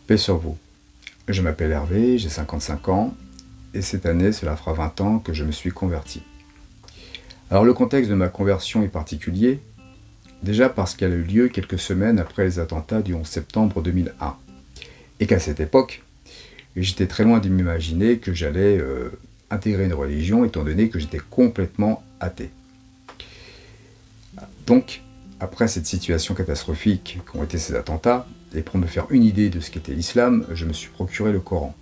Paix sur vous. Je m'appelle Hervé, j'ai 55 ans et cette année, cela fera 20 ans que je me suis converti. Alors le contexte de ma conversion est particulier, déjà parce qu'elle a eu lieu quelques semaines après les attentats du 11 septembre 2001 et qu'à cette époque, j'étais très loin de m'imaginer que j'allais intégrer une religion étant donné que j'étais complètement athée. Donc, après cette situation catastrophique qu'ont été ces attentats, et pour me faire une idée de ce qu'était l'islam, je me suis procuré le Coran.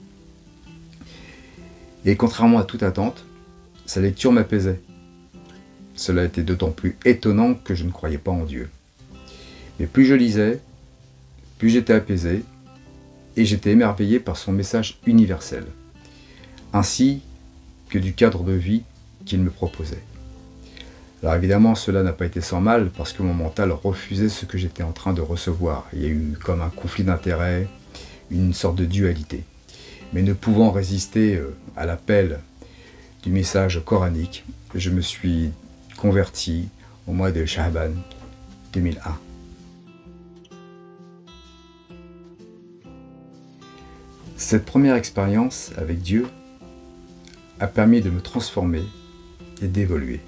Et contrairement à toute attente, sa lecture m'apaisait. Cela était d'autant plus étonnant que je ne croyais pas en Dieu. Mais plus je lisais, plus j'étais apaisé, et j'étais émerveillé par son message universel, ainsi que du cadre de vie qu'il me proposait. Alors évidemment, cela n'a pas été sans mal, parce que mon mental refusait ce que j'étais en train de recevoir. Il y a eu comme un conflit d'intérêts, une sorte de dualité. Mais ne pouvant résister à l'appel du message coranique, je me suis converti au mois de Sha'ban 2001. Cette première expérience avec Dieu a permis de me transformer et d'évoluer.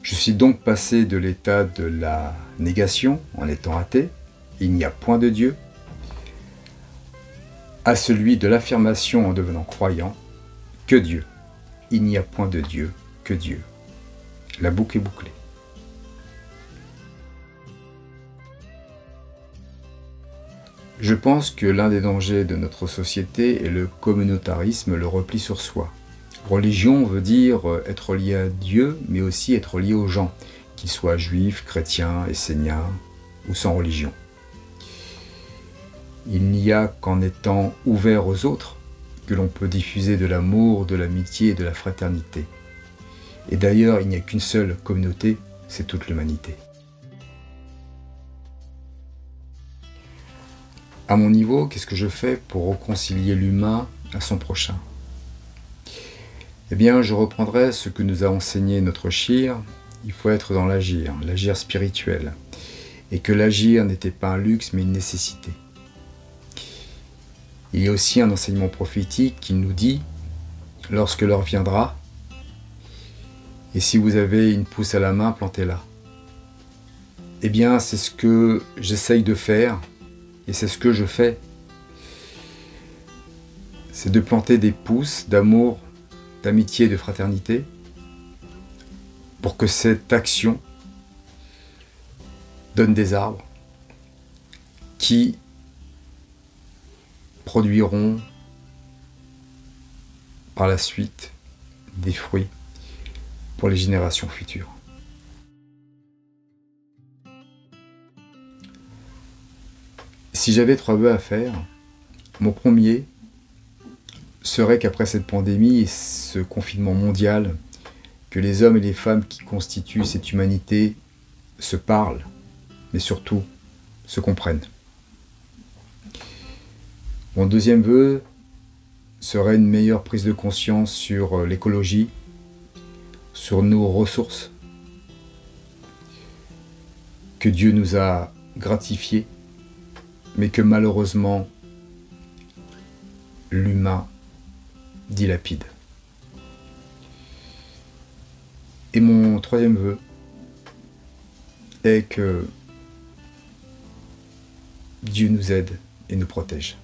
Je suis donc passé de l'état de la négation, en étant athée, il n'y a point de Dieu, à celui de l'affirmation en devenant croyant, que Dieu, il n'y a point de Dieu, que Dieu. La boucle est bouclée. Je pense que l'un des dangers de notre société est le communautarisme, le repli sur soi. Religion veut dire être lié à Dieu, mais aussi être lié aux gens, qu'ils soient juifs, chrétiens, esséniens ou sans religion. Il n'y a qu'en étant ouvert aux autres que l'on peut diffuser de l'amour, de l'amitié et de la fraternité. Et d'ailleurs, il n'y a qu'une seule communauté, c'est toute l'humanité. À mon niveau, qu'est-ce que je fais pour réconcilier l'humain à son prochain ? Eh bien, je reprendrai ce que nous a enseigné notre shir, il faut être dans l'agir spirituel, et que l'agir n'était pas un luxe mais une nécessité. Il y a aussi un enseignement prophétique qui nous dit, lorsque l'heure viendra, et si vous avez une pousse à la main, plantez-la. Eh bien, c'est ce que j'essaye de faire, et c'est ce que je fais. C'est de planter des pousses d'amour, d'amitié et de fraternité, pour que cette action donne des arbres qui produiront par la suite des fruits pour les générations futures. Si j'avais 3 vœux à faire, mon premier serait qu'après cette pandémie et ce confinement mondial, que les hommes et les femmes qui constituent cette humanité se parlent, mais surtout se comprennent. Mon deuxième vœu serait une meilleure prise de conscience sur l'écologie, sur nos ressources, que Dieu nous a gratifiées, mais que malheureusement l'humain dilapide. Et mon troisième vœu est que Dieu nous aide et nous protège.